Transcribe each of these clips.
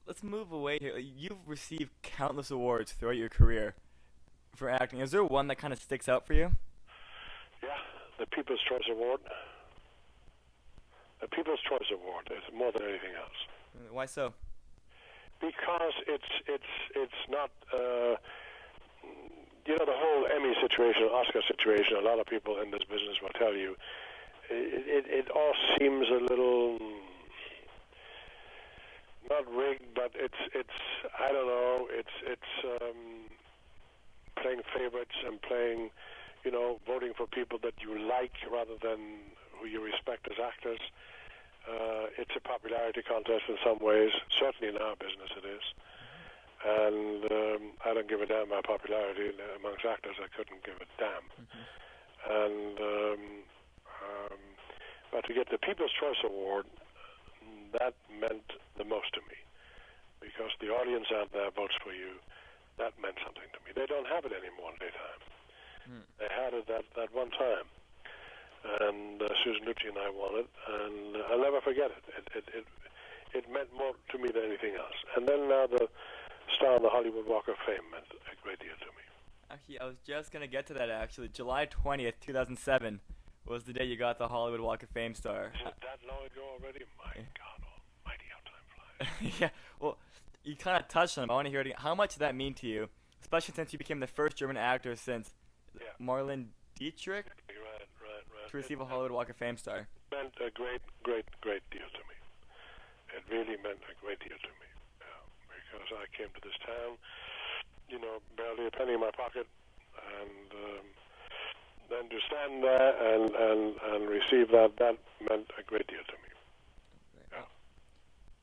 let's move away here. You've received countless awards throughout your career for acting. Is there one that kind of sticks out for you? Yeah, the People's Choice Award. The People's Choice Award is more than anything else. Why so? Because it's not the whole Emmy situation, Oscar situation. A lot of people in this business will tell you it all seems a little not rigged, but it's I don't know. It's playing favorites and playing, voting for people that you like rather than who you respect as actors. It's a popularity contest in some ways. Certainly in our business it is. And I don't give a damn about popularity. Amongst actors, I couldn't give a damn. And but to get the People's Choice Award, that meant the most to me. Because the audience out there votes for you, that meant something to me. They don't have it anymore in daytime. They had it that one time. And Susan Lucci and I won it, and I'll never forget it. It meant more to me than anything else. And then now the star on the Hollywood Walk of Fame meant a great deal to me. Actually, I was just going to get to that, actually. July 20th, 2007 was the day you got the Hollywood Walk of Fame star. Is it that long ago already? My God almighty, how time flies. Yeah, well, you kind of touched on it. I want to hear it again. How much did that mean to you, especially since you became the first German actor since Marlene Dietrich to receive a Hollywood Walk of Fame star? It meant a great deal to me. It really meant a great deal to me. Because I came to this town, barely a penny in my pocket, and then to stand there and receive that meant a great deal to me. Yeah.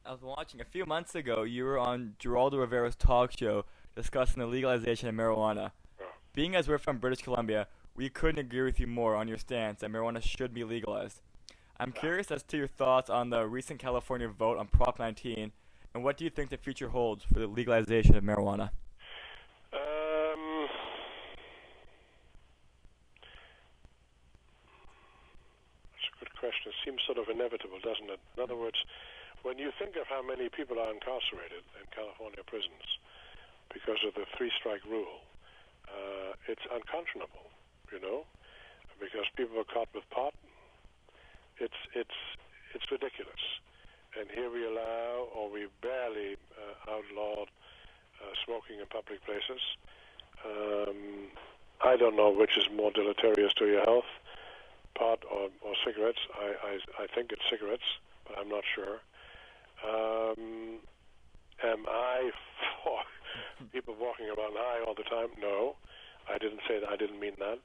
I was watching a few months ago. You were on Geraldo Rivera's talk show discussing the legalization of marijuana. Yeah. Being as we're from British Columbia, we couldn't agree with you more on your stance that marijuana should be legalized. I'm curious as to your thoughts on the recent California vote on Prop 19, and what do you think the future holds for the legalization of marijuana? That's a good question. It seems sort of inevitable, doesn't it? In other words, when you think of how many people are incarcerated in California prisons because of the three-strike rule, it's unconscionable, because people are caught with pot. It's ridiculous. And here we allow, or we barely outlawed smoking in public places. I don't know which is more deleterious to your health, pot or cigarettes. I think it's cigarettes, but I'm not sure. Am I for people walking around high all the time? No, I didn't say that. I didn't mean that.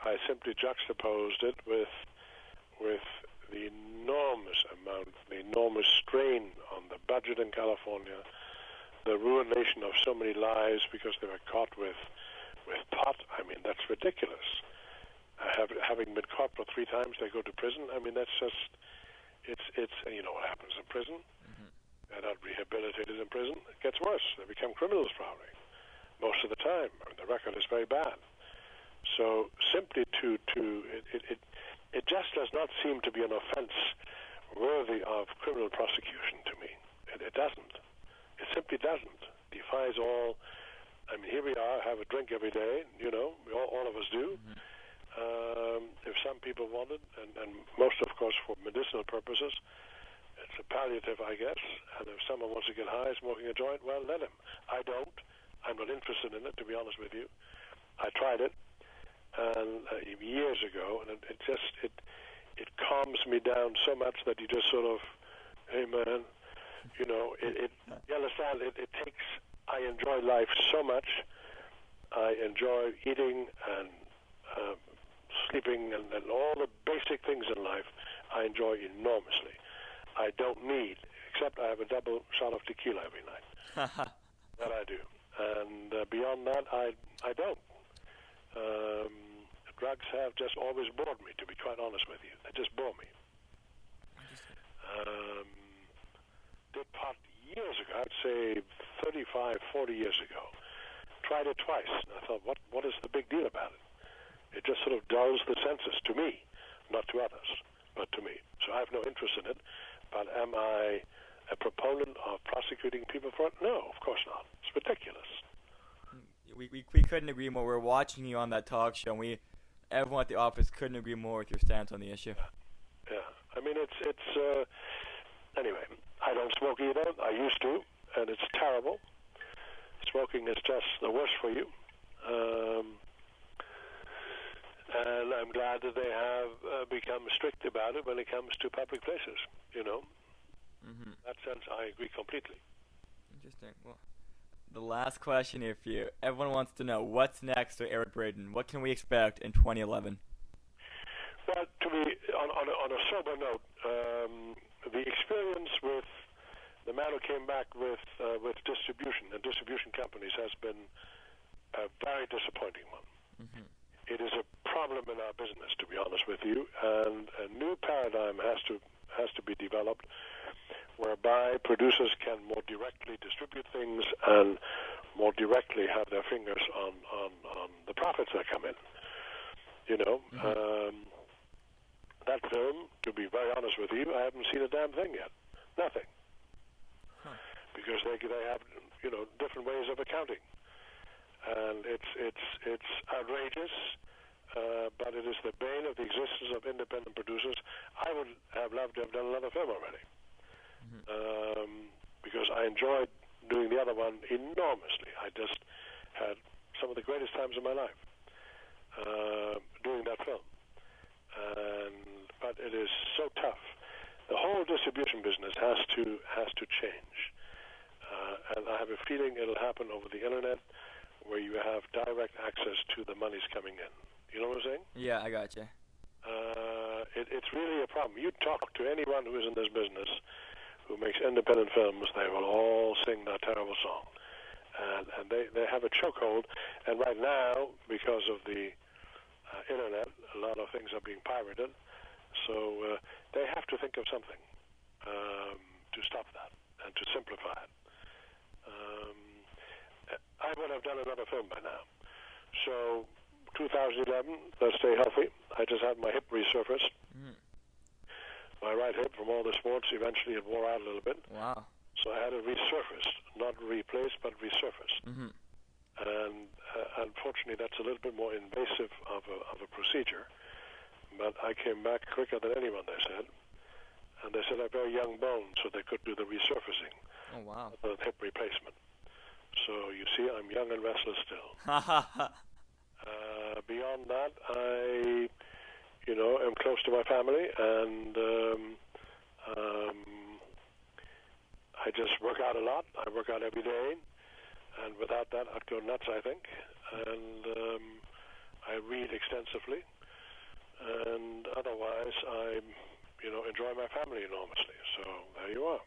I simply juxtaposed it with the enormous strain on the budget in California, the ruination of so many lives because they were caught with pot. I mean, that's ridiculous. Having been caught for 3 times, they go to prison. I mean, that's just, it's and you know what happens in prison? They're not rehabilitated in prison. It gets worse. They become criminals probably, most of the time. I mean, the record is very bad. So simply it just does not seem to be an offense worthy of criminal prosecution to me. It doesn't. It simply doesn't. Defies all. I mean, here we are, have a drink every day. All of us do. If some people want it, and most, of course, for medicinal purposes, it's a palliative, I guess. And if someone wants to get high smoking a joint, well, let him. I don't. I'm not interested in it, to be honest with you. I tried it. And years ago, and it calms me down so much that you just sort of, hey man, you understand, it takes, I enjoy life so much. I enjoy eating and sleeping and all the basic things in life I enjoy enormously. I don't need, except I have a double shot of tequila every night. That I do. And beyond that, I don't. Drugs have just always bored me, to be quite honest with you. They just bore me. Did pot years ago, I'd say 35, 40 years ago. Tried it twice, and I thought, what is the big deal about it? It just sort of dulls the senses, to me, not to others, but to me. So I have no interest in it, but am I a proponent of prosecuting people for it? No, of course not. It's ridiculous. We couldn't agree more. We're watching you on that talk show, and everyone at the office couldn't agree more with your stance on the issue. Yeah. I mean, it's anyway, I don't smoke either. I used to, and it's terrible. Smoking is just the worst for you. And I'm glad that they have become strict about it when it comes to public places, you know. Mm-hmm. In that sense, I agree completely. Interesting. Well, the last question here for you. Everyone wants to know, what's next for Eric Braeden? What can we expect in 2011? Well, to be on a sober note, the experience with the man who came back with distribution and distribution companies has been a very disappointing one. Mm-hmm. It is a problem in our business, to be honest with you, and a new paradigm has to be developed whereby producers can more directly distribute things and more directly have their fingers on the profits that come in. You know, Mm-hmm. That film, to be very honest with you, I haven't seen a damn thing yet. Nothing. Huh. Because they have, you know, different ways of accounting. And it's outrageous, but it is the bane of the existence of independent producers. I would have loved to have done another film already. Mm-hmm. Because I enjoyed doing the other one enormously. I just had some of the greatest times of my life doing that film. But it is so tough. The whole distribution business has to change, and I have a feeling it'll happen over the internet, where you have direct access to the monies coming in. You know what I'm saying? Yeah, I got you. It's really a problem. You talk to anyone who is in this business, who makes independent films, they will all sing that terrible song, and they have a chokehold. And right now, because of the internet, a lot of things are being pirated, so they have to think of something to stop that and to simplify it. I would have done another film by now. So 2011, let's stay healthy. I just had my hip resurfaced. Mm. My right hip from all the sports, eventually it wore out a little bit. Wow. So I had it resurfaced, not replaced, but resurfaced. Mm-hmm. And unfortunately, that's a little bit more invasive of a procedure. But I came back quicker than anyone, they said. And they said I have very young bones, so they could do the resurfacing. Oh, wow. The hip replacement. So you see, I'm young and restless still. Beyond that, I, am close to my family, and I just work out a lot. I work out every day. And without that, I'd go nuts, I think. And I read extensively. And otherwise, I, enjoy my family enormously. So there you are.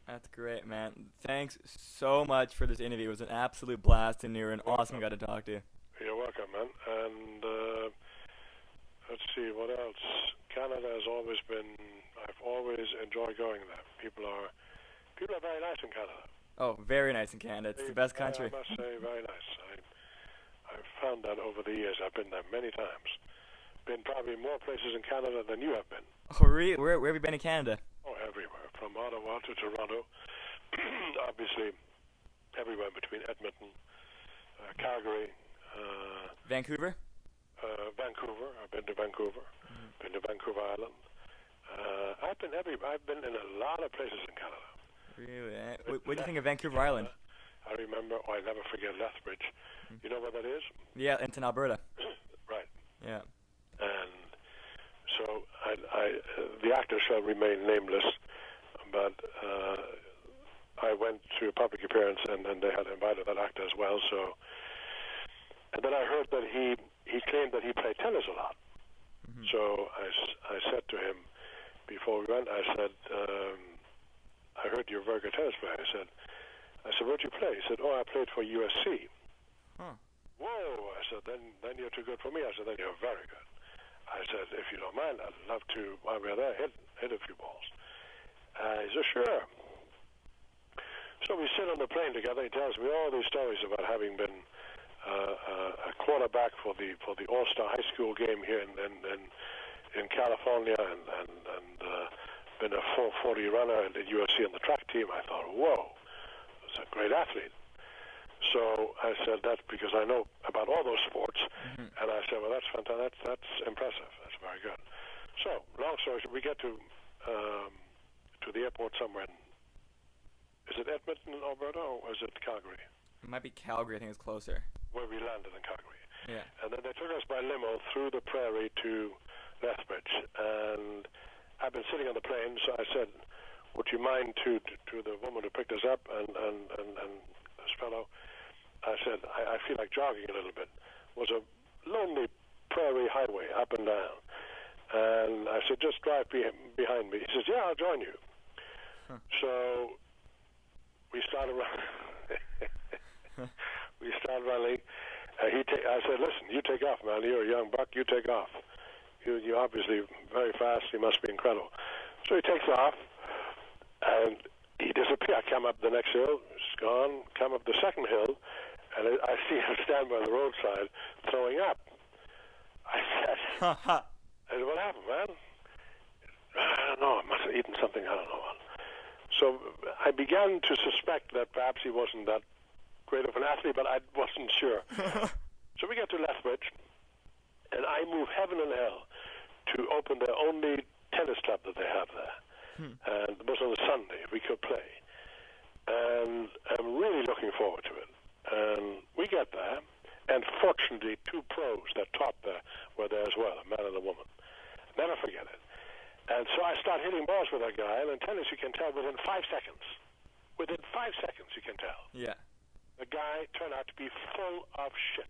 That's great, man. Thanks so much for this interview. It was an absolute blast, and you're an awesome guy to talk to. You're welcome, man. And let's see, what else? Canada has always been, I've always enjoyed going there. People are very nice in Canada. Oh, very nice in Canada. It's the best country. I must say, very nice. I've found that over the years. I've been there many times. Been probably more places in Canada than you have been. Oh, really? Where have you been in Canada? Oh, everywhere. From Ottawa to Toronto. Obviously, everywhere between Edmonton, Calgary, Vancouver? Vancouver. I've been to Vancouver. Mm-hmm. Been to Vancouver Island. I've been everywhere. I've been in a lot of places in Canada. Really? What do you think of Vancouver Island? I remember, I never forget Lethbridge. You know where that is? Yeah, it's in Alberta. Right. Yeah. And so the actor shall remain nameless, but I went to a public appearance, and they had invited that actor as well. So, and then I heard that he claimed that he played tennis a lot. Mm-hmm. So I said to him before we went, I said, I heard you're a very good tennis player. I said, where'd you play? He said, I played for USC. Huh. Whoa! I said, then you're too good for me. I said, then you're very good. I said, if you don't mind, I'd love to, while we're there, hit a few balls. He said, sure. So we sit on the plane together. He tells me all these stories about having been a quarterback for the All-Star high school game here in California, and been a 4:40 runner in the UFC and the track team. I thought, whoa, that's a great athlete. So I said that because I know about all those sports, and I said, well, that's fantastic. That's impressive. That's very good. So, long story short, we get to the airport somewhere. Is it Edmonton, Alberta, or is it Calgary? It might be Calgary. I think it's closer. Where we landed in Calgary. Yeah. And then they took us by limo through the prairie to Lethbridge, and I've been sitting on the plane, so I said, would you mind to the woman who picked us up and this fellow, I said, I feel like jogging a little bit. It was a lonely prairie highway up and down. And I said, just drive behind me. He says, yeah, I'll join you. Huh. So we started running. I said, listen, you take off, man. You're a young buck. You take off. You're obviously very fast. You must be incredible. So he takes off, and he disappears. I come up the next hill. It's gone. Come up the second hill, and I see him stand by the roadside throwing up. I said, what happened, man? I don't know. I must have eaten something. I don't know what. So I began to suspect that perhaps he wasn't that great of an athlete, but I wasn't sure. So we get to Lethbridge, and I move heaven and hell to open the only tennis club that they have there. And it was on a Sunday. We could play. And I'm really looking forward to it. And we get there, and fortunately, two pros that taught there were there as well, a man and a woman. Never forget it. And so I start hitting balls with that guy, and in tennis you can tell within 5 seconds. Within 5 seconds you can tell. Yeah. The guy turned out to be full of shit.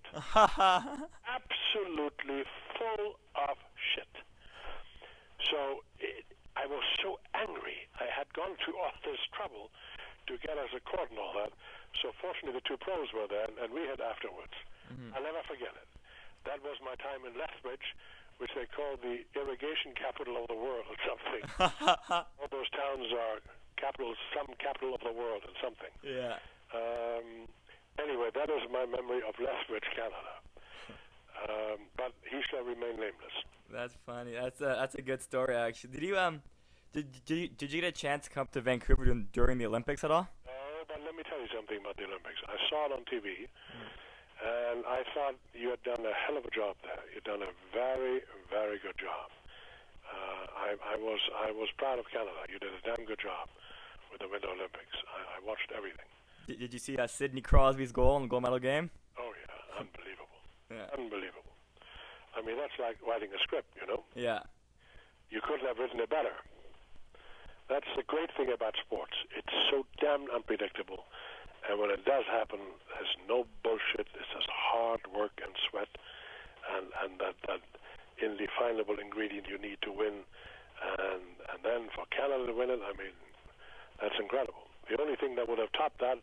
Absolutely full of shit. So I was so angry. I had gone through all this trouble to get us a court and all that. So fortunately the two pros were there, and we had afterwards. I'll never forget it. That was my time in Lethbridge, which they call the irrigation capital of the world or something. All those towns are capitals, some capital of the world or something. Yeah. Anyway, that is my memory of Lethbridge, Canada. But he shall remain nameless. That's funny. That's a good story, actually. Did you did you get a chance to come up to Vancouver during the Olympics at all? No, but let me tell you something about the Olympics. I saw it on TV, and I thought you had done a hell of a job there. You'd done a very, very good job. I was proud of Canada. You did a damn good job with the Winter Olympics. I watched everything. Did you see Sidney Crosby's goal in the gold medal game? Oh, yeah. Unbelievable. Yeah. Unbelievable. I mean, that's like writing a script, you know? Yeah. You couldn't have written it better. That's the great thing about sports. It's so damn unpredictable. And when it does happen, there's no bullshit. It's just hard work and sweat and that indefinable ingredient you need to win. And then for Canada to win it, I mean, that's incredible. The only thing that would have topped that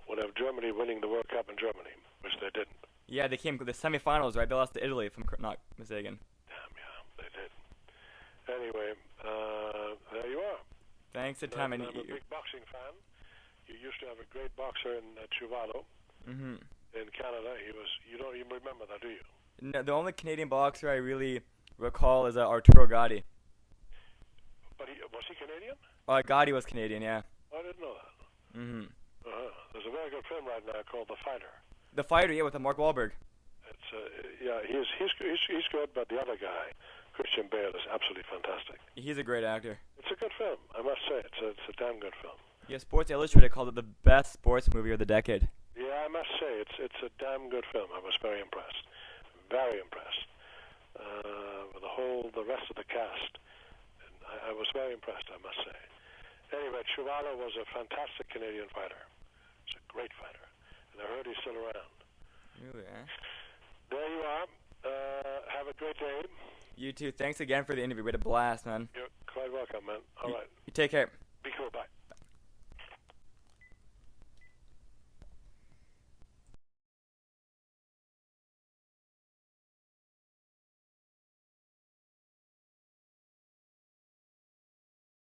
would have Germany winning the World Cup in Germany, which they didn't. Yeah, they came to the semifinals, right? They lost to Italy, if I'm not mistaken. Damn, yeah, they did. Anyway, there you are. Thanks for time. I'm a big boxing fan. You used to have a great boxer in Chuvalo in Canada. He was. You don't even remember that, do you? No, the only Canadian boxer I really recall is Arturo Gatti. But was he Canadian? Gatti was Canadian, yeah. I didn't know that. There's a very good film right now called The Fighter. The Fighter, yeah, with Mark Wahlberg. It's yeah, he's good, but the other guy, Christian Bale, is absolutely fantastic. He's a great actor. It's a good film, I must say. It's a damn good film. Yeah, Sports Illustrated called it the best sports movie of the decade. Yeah, I must say it's a damn good film. I was very impressed, very impressed with the rest of the cast. I was very impressed, I must say. Anyway, Chuvalo was a fantastic Canadian fighter. He's a great fighter. And I heard he's still around. Really, eh? There you are. Have a great day. You too. Thanks again for the interview. We had a blast, man. You're quite welcome, man. All right. You take care. Be cool. Bye.